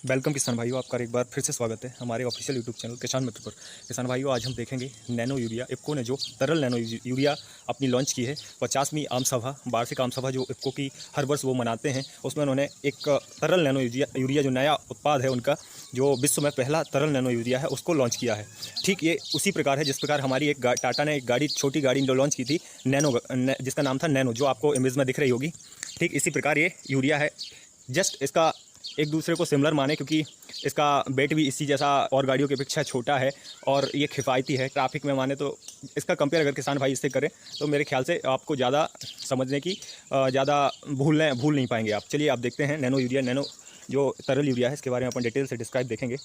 Welcome किसान भाइयों, आपका एक बार फिर से स्वागत है हमारे ऑफिशियल यूट्यूब चैनल किसान मित्र पर। किसान भाइयों, आज हम देखेंगे नैनो यूरिया। इफ़को ने जो तरल नैनो यूरिया अपनी लॉन्च की है, 50वीं आम सभा, वार्षिक आम सभा जो इफ़को की हर वर्ष वो मनाते हैं, उसमें उन्होंने एक तरल नैनो यूरिया जो नया उत्पाद है उनका, जो विश्व में पहला तरल नैनो यूरिया है, उसको लॉन्च किया है। ठीक ये उसी प्रकार है जिस प्रकार हमारी एक टाटा ने एक गाड़ी, छोटी गाड़ी जो लॉन्च की थी नैनो, जिसका नाम था नैनो, जो आपको इमेज में दिख रही होगी। ठीक इसी प्रकार ये यूरिया है। जस्ट इसका एक दूसरे को सिमिलर माने, क्योंकि इसका वेट भी इसी जैसा और गाड़ियों की अपेक्षा छोटा है और ये किफ़ायती है। ट्रैफिक में माने तो इसका कंपेयर अगर किसान भाई इससे करें तो मेरे ख्याल से आपको ज़्यादा समझने की ज़्यादा भूल नहीं पाएंगे आप। चलिए आप देखते हैं नैनो यूरिया, नैनो जो तरल यूरिया है, इसके बारे में अपन डिटेल से डिस्क्राइब देखेंगे।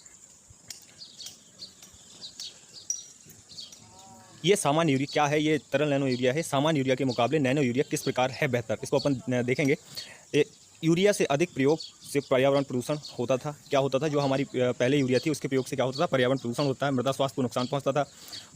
ये सामान्य यूरिया क्या है, ये तरल नैनो यूरिया है। सामान्य यूरिया के मुकाबले नैनो यूरिया किस प्रकार है बेहतर, इसको अपन देखेंगे। यूरिया से अधिक प्रयोग से पर्यावरण प्रदूषण होता था। क्या होता था, जो हमारी पहले यूरिया थी उसके प्रयोग से क्या होता था, पर्यावरण प्रदूषण होता है, मृदा स्वास्थ्य को नुकसान पहुंचता था,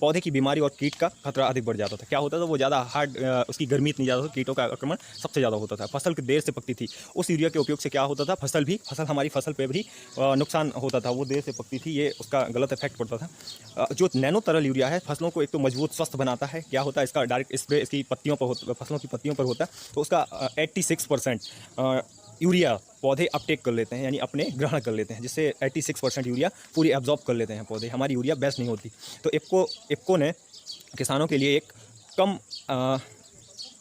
पौधे की बीमारी और कीट का खतरा अधिक बढ़ जाता था। क्या होता था, वो ज़्यादा हार्ड, उसकी गर्मी इतनी ज़्यादा, कीटों का आक्रमण सबसे ज़्यादा होता था। फसल की देर से पकती थी। उस यूरिया के उपयोग से क्या होता था, हमारी फसल पर भी नुकसान होता था, वो देर से पकती थी, ये उसका गलत इफेक्ट पड़ता था। जो नैनो तरल यूरिया है, फसलों को एक तो मजबूत स्वस्थ बनाता है। क्या होता है, इसका डायरेक्ट स्प्रे इसकी पत्तियों पर फसलों की पत्तियों पर होता है, तो उसका 86% यूरिया पौधे अपटेक कर लेते हैं, यानी अपने ग्रहण कर लेते हैं, जिससे 86% यूरिया पूरी एब्जॉर्ब कर लेते हैं पौधे। हमारी यूरिया बेस्ट नहीं होती। तो इफ़को ने किसानों के लिए एक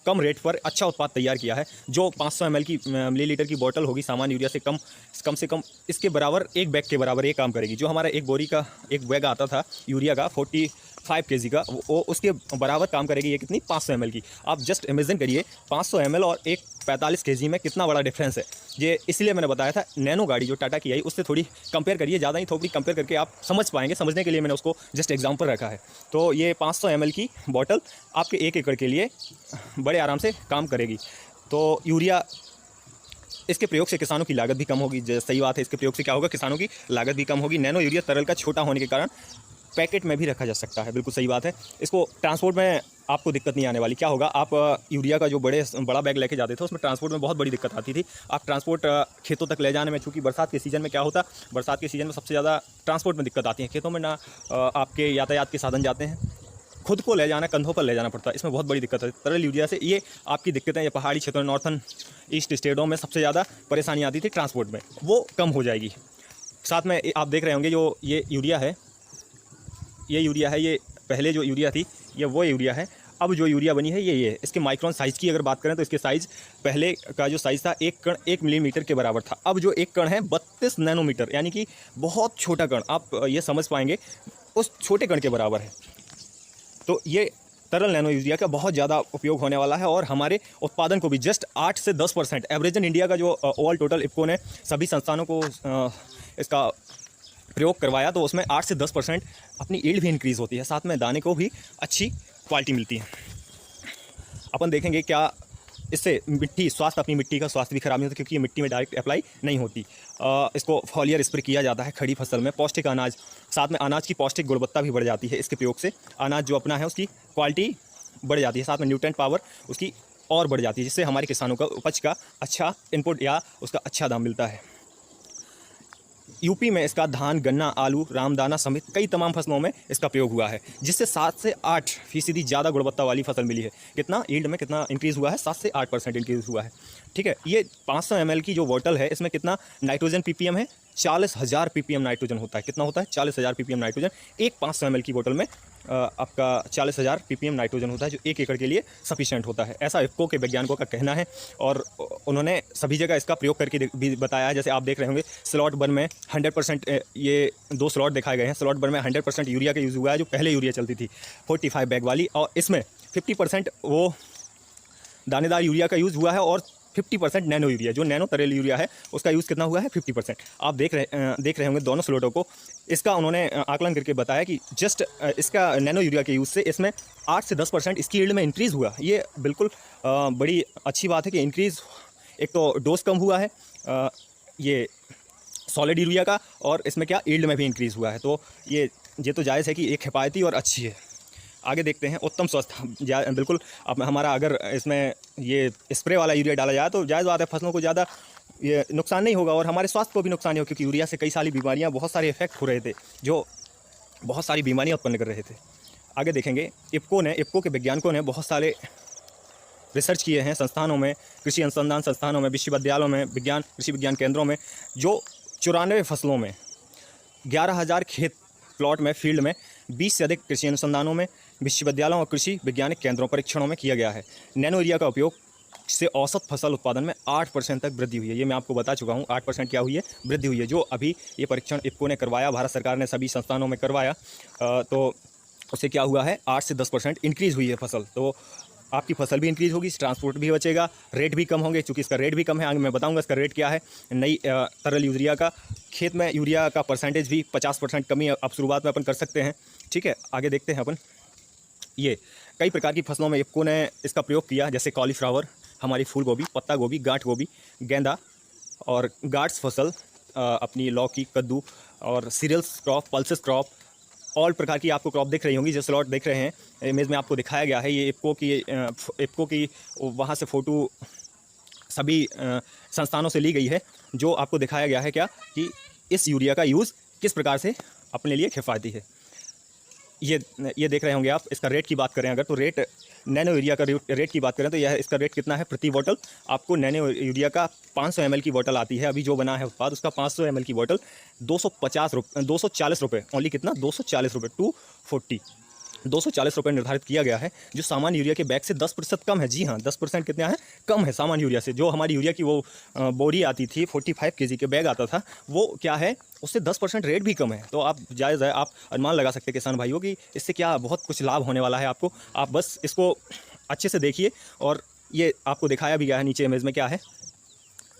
कम रेट पर अच्छा उत्पाद तैयार किया है। जो 500 ml की मिलीलीटर की बोतल होगी, सामान्य यूरिया से कम से कम इसके बराबर, एक बैग के बराबर ये काम करेगी। जो हमारा एक बोरी का एक बैग आता था यूरिया का 45 kg का, वो उसके बराबर काम करेगी। ये कितनी, 500 ml की। आप जस्ट इमेजिन करिए 500 ml और एक 45 kg में कितना बड़ा डिफरेंस है। ये इसलिए मैंने बताया था नैनो गाड़ी जो टाटा की आई उससे थोड़ी कंपेयर करिए, ज़्यादा ही थोड़ी कंपेयर करके आप समझ पाएंगे। समझने के लिए मैंने उसको जस्ट एग्जांपल रखा है। तो ये 500 ml की बोतल आपके 1 एकड़ के लिए बड़े आराम से काम करेगी। तो यूरिया, इसके प्रयोग से किसानों की लागत भी कम होगी। सही बात है, इसके प्रयोग से क्या होगा, किसानों की लागत भी कम होगी। नैनो यूरिया तरल का छोटा होने के कारण पैकेट में भी रखा जा सकता है, बिल्कुल सही बात है। इसको ट्रांसपोर्ट में आपको दिक्कत नहीं आने वाली। क्या होगा, आप यूरिया का जो बड़ा बैग लेके जाते थे, उसमें ट्रांसपोर्ट में बहुत बड़ी दिक्कत आती थी। आप ट्रांसपोर्ट खेतों तक ले जाने में, चूँकि बरसात के सीज़न में क्या होता, बरसात के सीज़न में सबसे ज़्यादा ट्रांसपोर्ट में दिक्कत आती है। खेतों में ना आपके यातायात के साधन जाते हैं, खुद को ले जाना, कंधों पर ले जाना पड़ता है, इसमें बहुत बड़ी दिक्कत है। तरल यूरिया से ये आपकी दिक्कतें, ये पहाड़ी क्षेत्रों में, नॉर्थन ईस्ट स्टेटों में सबसे ज़्यादा परेशानी आती थी ट्रांसपोर्ट में, वो कम हो जाएगी। साथ में आप देख रहे होंगे जो ये यूरिया है, ये पहले जो यूरिया थी ये वो यूरिया है। अब जो यूरिया बनी है ये इसके माइक्रोन साइज़ की अगर बात करें तो इसके साइज़, पहले का जो साइज़ था, एक कण 1 मिलीमीटर के बराबर था। अब जो एक कण है 32 नैनोमीटर, यानी कि बहुत छोटा कण। आप ये समझ पाएंगे उस छोटे कण के बराबर है। तो ये तरल नैनो यूरिया का बहुत ज़्यादा उपयोग होने वाला है और हमारे उत्पादन को भी जस्ट 8 से 10% एवरेज इन इंडिया का जो ओवरऑल टोटल इफ़को ने सभी संस्थानों को इसका प्रयोग करवाया, तो उसमें 8 से 10% अपनी यील्ड भी इंक्रीज़ होती है। साथ में दाने को भी अच्छी क्वालिटी मिलती है। अपन देखेंगे क्या इससे अपनी मिट्टी का स्वास्थ्य भी खराब नहीं होता, क्योंकि ये मिट्टी में डायरेक्ट अप्लाई नहीं होती। इसको फॉलियर स्प्रे किया जाता है खड़ी फसल में। पौष्टिक अनाज, साथ में अनाज की पौष्टिक गुणवत्ता भी बढ़ जाती है इसके प्रयोग से। अनाज जो अपना है उसकी क्वालिटी बढ़ जाती है, साथ में न्यूट्रिएंट पावर उसकी और बढ़ जाती है, जिससे हमारे किसानों का उपज का अच्छा इनपुट या उसका अच्छा दाम मिलता है। यूपी में इसका धान, गन्ना, आलू, रामदाना समेत कई तमाम फसलों में इसका प्रयोग हुआ है, जिससे 7 से 8% ज़्यादा गुणवत्ता वाली फसल मिली है। कितना यील्ड में कितना इंक्रीज़ हुआ है, 7 से 8% इंक्रीज़ हुआ है। ठीक है, ये 500 ml की जो बोतल है, इसमें कितना नाइट्रोजन ppm है, 40,000 ppm नाइट्रोजन होता है। कितना होता है, 40,000 ppm नाइट्रोजन। एक 500 ml की बोतल में आपका 40,000 ppm नाइट्रोजन होता है, जो 1 एकड़ के लिए सफिशिएंट होता है, ऐसा इफ़को के वैज्ञानिकों का कहना है। और उन्होंने सभी जगह इसका प्रयोग करके भी बताया है। जैसे आप देख रहे होंगे स्लॉट 1 में 100%, ये 2 स्लॉट दिखाए गए हैं। स्लॉट 1 में 100% यूरिया का यूज़ हुआ है, जो पहले यूरिया चलती थी 45 बैग वाली, और इसमें 50% वो दानेदार यूरिया का यूज़ हुआ है और 50% नैनो यूरिया, जो नैनो तरल यूरिया है उसका यूज़ कितना हुआ है, 50%। आप देख रहे होंगे दोनों स्लॉटों को। इसका उन्होंने आकलन करके बताया कि जस्ट इसका नैनो यूरिया के यूज़ से इसमें 8 से 10% इसकी यील्ड में इंक्रीज़ हुआ। ये बिल्कुल बड़ी अच्छी बात है कि इंक्रीज़, एक तो डोज कम हुआ है ये सॉलिड यूरिया का, और इसमें क्या यील्ड में भी इंक्रीज़ हुआ है। तो ये तो जायज़ है कि एक किफ़ायती और अच्छी है। आगे देखते हैं उत्तम स्वास्थ्य। बिल्कुल अब हमारा अगर इसमें ये स्प्रे वाला यूरिया डाला जाए तो जायज़ बात है, फसलों को ज़्यादा ये नुकसान नहीं होगा और हमारे स्वास्थ्य को भी नुकसान नहीं होगा, क्योंकि यूरिया से कई सारी बीमारियाँ, बहुत सारे इफेक्ट हो रहे थे जो बहुत सारी बीमारियाँ उत्पन्न कर रहे थे। आगे देखेंगे, इफ़को के वैज्ञानिकों ने बहुत सारे रिसर्च किए हैं संस्थानों में, कृषि अनुसंधान संस्थानों में, विश्वविद्यालयों में, कृषि विज्ञान केंद्रों में, जो 94 फसलों में 11,000 खेत प्लॉट में, फील्ड में 20 से अधिक कृषि अनुसंधानों में, विश्वविद्यालयों और कृषि वैज्ञानिक केंद्रों परीक्षणों में किया गया है। नैनो यूरिया का उपयोग से औसत फसल उत्पादन में 8% तक वृद्धि हुई है। ये मैं आपको बता चुका हूँ, 8% क्या हुई है, वृद्धि हुई है। जो अभी ये परीक्षण इफ़को ने करवाया, भारत सरकार ने सभी संस्थानों में करवाया, तो उससे क्या हुआ है, 8 से 10% इंक्रीज़ हुई है फसल। तो आपकी फसल भी इंक्रीज़ होगी, ट्रांसपोर्ट भी बचेगा, रेट भी कम होंगे, चूँकि इसका रेट भी कम है। आगे मैं बताऊंगा इसका रेट क्या है। नई तरल यूरिया का, खेत में यूरिया का परसेंटेज भी 50% कमी अब शुरुआत में अपन कर सकते हैं। ठीक है, आगे देखते हैं अपन। ये कई प्रकार की फसलों में इफ़को ने इसका प्रयोग किया, जैसे कॉलीफ्लावर, हमारी फूल गोभी, पत्ता गोभी, गांठ गोभी, गेंदा और गार्ड्स फसल, अपनी लौकी, कद्दू और cereals crop, pulses crop, all प्रकार की आपको क्रॉप दिख रही होंगी। जो स्लॉट देख रहे हैं इमेज में आपको दिखाया गया है, ये इफ़को की वहाँ से फ़ोटो सभी संस्थानों से ली गई है, जो आपको दिखाया गया है क्या कि इस यूरिया का यूज़ किस प्रकार से अपने लिए किफ़ायती है। ये देख रहे होंगे आप। इसका रेट की बात करें अगर, तो रेट नैनो यूरिया का रेट की बात करें तो यह इसका रेट कितना है प्रति बोतल। आपको नैनो यूरिया का 500 ml की बोतल आती है, अभी जो बना है उत्पाद उसका 500 ml की बोतल 240 रुपये, ओनली कितना, 240 रुपये, 240 रुपये निर्धारित किया गया है, जो सामान्य यूरिया के बैग से 10% कम है। जी हाँ, 10% कितना है, कम है सामान्य यूरिया से। जो हमारी यूरिया की वो बोरी आती थी, 45 kg के बैग आता था, वो क्या है, उससे 10% रेट भी कम है। तो आप जायज़ है, आप अनुमान लगा सकते हैं किसान भाइयों कि इससे क्या बहुत कुछ लाभ होने वाला है आपको। आप बस इसको अच्छे से देखिए। और ये आपको दिखाया भी गया है नीचे इमेज में, क्या है,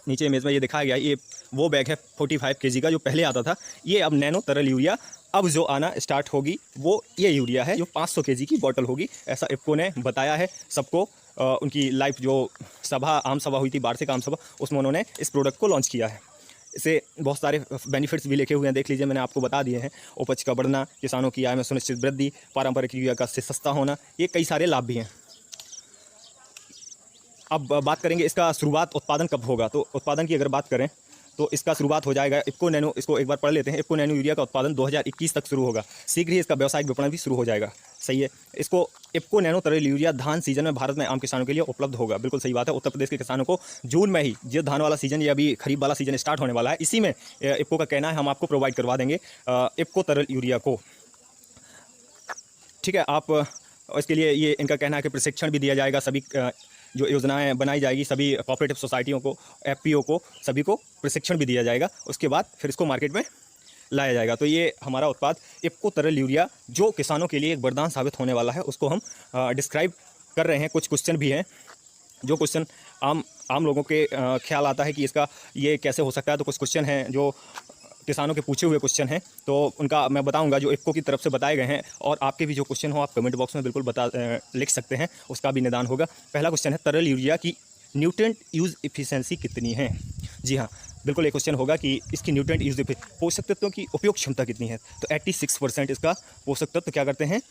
नीचे इमेज में ये दिखाया गया है, ये वो बैग है 45 kg का जो पहले आता था। ये अब नैनो तरल यूरिया अब जो आना स्टार्ट होगी, वो ये यूरिया है जो 500 kg की बोतल होगी, ऐसा इफ़को ने बताया है सबको। उनकी लाइव जो आम सभा हुई थी, वार्षिक आम सभा, उसमें उन्होंने इस प्रोडक्ट को लॉन्च किया है। इससे बहुत सारे बेनिफिट्स भी लिखे हुए हैं, देख लीजिए, मैंने आपको बता दिए हैं। उपज का बढ़ना, किसानों की आय में सुनिश्चित वृद्धि, पारंपरिक यूरिया का से सस्ता होना, ये कई सारे लाभ भी हैं। अब बात करेंगे इसका शुरुआत उत्पादन कब होगा। तो उत्पादन की अगर बात करें तो इसका शुरुआत हो जाएगा इफ़को नैनो, इसको एक बार पढ़ लेते हैं। इफ़को नैनो यूरिया का उत्पादन 2021 तक शुरू होगा। शीघ्र ही इसका व्यावसायिक विपणन भी शुरू हो जाएगा। सही है। इसको इफ़को नैनो तरल यूरिया धान सीजन में भारत में आम किसानों के लिए उपलब्ध होगा। बिल्कुल सही बात है। उत्तर प्रदेश के किसानों को जून में ही, जो धान वाला सीजन, ये अभी खरीफ वाला सीजन स्टार्ट होने वाला है, इसी में इफ़को का कहना है हम आपको प्रोवाइड करवा देंगे इफ़को तरल यूरिया को। ठीक है। आप इसके लिए ये इनका कहना है कि प्रशिक्षण भी दिया जाएगा, सभी जो योजनाएं बनाई जाएगी, सभी कोऑपरेटिव सोसाइटियों को, एफपीओ को, सभी को प्रशिक्षण भी दिया जाएगा। उसके बाद फिर इसको मार्केट में लाया जाएगा। तो ये हमारा उत्पाद इफ़को तरल यूरिया जो किसानों के लिए एक वरदान साबित होने वाला है, उसको हम डिस्क्राइब कर रहे हैं। कुछ क्वेश्चन भी हैं, जो क्वेश्चन आम लोगों के ख्याल आता है कि इसका ये कैसे हो सकता है। तो कुछ क्वेश्चन हैं जो किसानों के पूछे हुए क्वेश्चन हैं, तो उनका मैं बताऊंगा, जो इफ़को की तरफ से बताए गए हैं। और आपके भी जो क्वेश्चन हो आप कमेंट बॉक्स में बिल्कुल लिख सकते हैं, उसका भी निदान होगा। पहला क्वेश्चन है, तरल यूरिया की न्यूट्रिएंट यूज एफिशिएंसी कितनी है। जी हाँ, बिल्कुल एक क्वेश्चन होगा कि इसकी न्यूट्रिएंट यूज पोषक तत्वों की उपयोग क्षमता कितनी है। तो 86% इसका पोषक तत्व क्या करते हैं,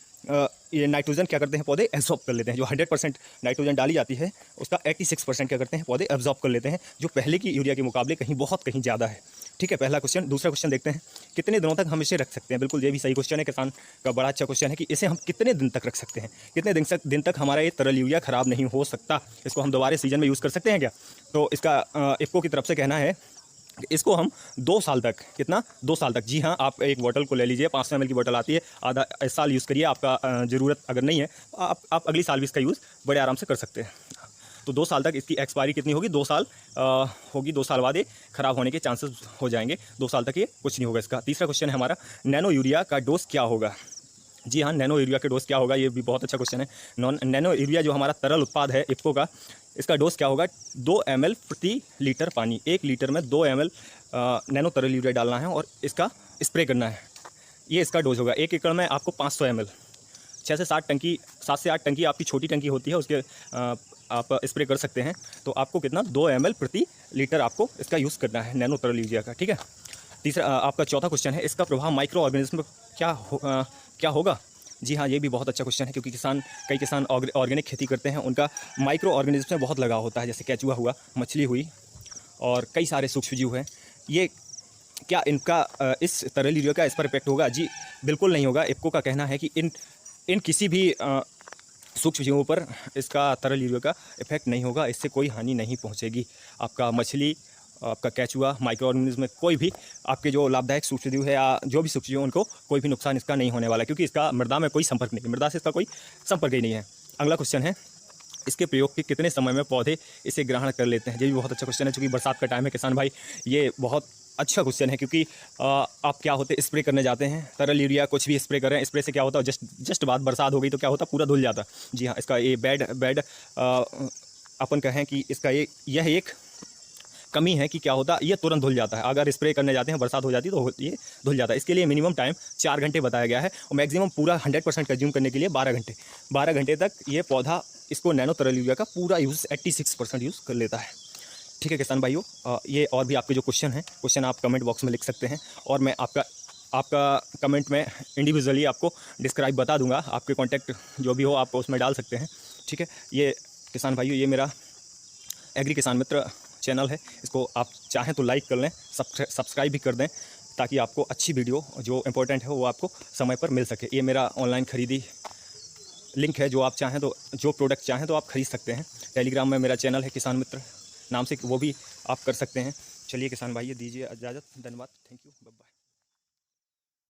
ये नाइट्रोजन क्या करते हैं, पौधे एब्जॉर्ब कर लेते हैं। जो 100% नाइट्रोजन डाली जाती है, उसका 86% क्या करते हैं, पौधे एब्जॉर्ब कर लेते हैं, जो पहले की यूरिया के मुकाबले कहीं ज़्यादा है। ठीक है, पहला क्वेश्चन। दूसरा क्वेश्चन देखते हैं, कितने दिनों तक हम इसे रख सकते हैं। बिल्कुल ये भी सही क्वेश्चन है, किसान का बड़ा अच्छा क्वेश्चन है कि इसे हम कितने दिन तक रख सकते हैं, कितने दिन तक हमारा ये तरल यूरिया ख़राब नहीं हो सकता, इसको हम दोबारा सीजन में यूज़ कर सकते हैं क्या। तो इसका इफ़को की तरफ से कहना है इसको हम 2 साल तक, कितना, 2 साल तक। जी हाँ, आप एक बोतल को ले लीजिए, 500 ml की बोतल आती है, आधा इस साल यूज़ करिए। आपका ज़रूरत अगर नहीं है, आप अगली साल भी इसका यूज़ बड़े आराम से कर सकते हैं। तो 2 साल तक इसकी एक्सपायरी कितनी होगी, 2 साल होगी। 2 साल बाद ये ख़राब होने के चांसेस हो जाएंगे। 2 साल तक ये कुछ नहीं होगा इसका। तीसरा क्वेश्चन है हमारा, नैनो यूरिया का डोज क्या होगा। जी हाँ, नैनो यूरिया के डोज क्या होगा, ये भी बहुत अच्छा क्वेश्चन है। नैनो यूरिया जो हमारा तरल उत्पाद है इफ़को का, इसका डोज क्या होगा, 2 ml प्रति लीटर पानी। 1 लीटर में 2 ml नैनो तरल यूरिया डालना है और इसका स्प्रे करना है। ये इसका डोज होगा। 1 एकड़ में आपको 500 ml, 6 से 7 टंकी, 7 से 8 टंकी आपकी छोटी टंकी होती है, उसके आप स्प्रे कर सकते हैं। तो आपको कितना, 2 ml प्रति लीटर आपको इसका यूज़ करना है, नैनो तरल यूरिया का। ठीक है। तीसरा आपका चौथा क्वेश्चन है, इसका प्रभाव माइक्रो ऑर्गेनिज्म पर क्या होगा। जी हाँ, ये भी बहुत अच्छा क्वेश्चन है, क्योंकि कई किसान ऑर्गेनिक खेती करते हैं, उनका माइक्रो ऑर्गेनिज्म में बहुत लगाव होता है, जैसे केचुआ हुआ, मछली हुई, और कई सारे सूक्ष्म जीव हैं। ये क्या इनका इस तरल यूरिया का इस पर इफेक्ट होगा? जी बिल्कुल नहीं होगा। इफ़को का कहना है कि इन किसी भी सूक्ष्म जीवों पर इसका तरल यूरिया का इफेक्ट नहीं होगा, इससे कोई हानि नहीं पहुंचेगी। आपका मछली, आपका केचुआ, माइक्रो ऑर्गेनिज्म में कोई भी आपके जो लाभदायक सूक्ष्म जीव है या जो भी सूक्ष्म जीव, उनको कोई भी नुकसान इसका नहीं होने वाला, क्योंकि इसका मृदा में कोई संपर्क नहीं है, मृदा से इसका कोई संपर्क ही नहीं है। अगला क्वेश्चन है, इसके प्रयोग के कितने समय में पौधे इसे ग्रहण कर लेते हैं? ये भी बहुत अच्छा क्वेश्चन है, चूँकि बरसात का टाइम है किसान भाई, ये बहुत अच्छा क्वेश्चन है। क्योंकि आप क्या होते स्प्रे करने जाते हैं, तरल यूरिया कुछ भी स्प्रे कर रहे हैं, स्प्रे से क्या होता है, जस्ट बाद बरसात हो गई तो क्या होता है, पूरा धुल जाता है। जी हाँ, इसका ये बैड अपन कहें कि इसका यह एक कमी है कि क्या होता है, ये तुरंत धुल जाता है। अगर स्प्रे करने जाते हैं, बरसात हो जाती है तो ये धुल जाता है। इसके लिए मिनिमम टाइम 4 घंटे बताया गया है और मैक्सिमम पूरा 100% कंज्यूम करने के लिए 12 घंटे तक ये पौधा इसको नैनो तरल यूरिया का पूरा यूज़ 86% यूज़ कर लेता है। ठीक है किसान भाइयों, ये और भी आपके जो क्वेश्चन आप कमेंट बॉक्स में लिख सकते हैं और मैं आपका कमेंट में इंडिविजुअली आपको डिस्क्राइब बता दूंगा। आपके कॉन्टैक्ट जो भी हो आप उसमें डाल सकते हैं। ठीक है, ये किसान भाइयों, ये मेरा एग्री किसान मित्र चैनल है, इसको आप चाहें तो लाइक कर लें, सब्सक्राइब भी कर दें, ताकि आपको अच्छी वीडियो जो इम्पोर्टेंट है वो आपको समय पर मिल सके। ये मेरा ऑनलाइन खरीदी लिंक है, जो आप चाहें तो, जो प्रोडक्ट चाहें तो आप खरीद सकते हैं। टेलीग्राम में मेरा चैनल है किसान मित्र नाम से, वो भी आप कर सकते हैं। चलिए किसान भाई, दीजिए इजाज़त, धन्यवाद, थैंक यू, बाय बाय।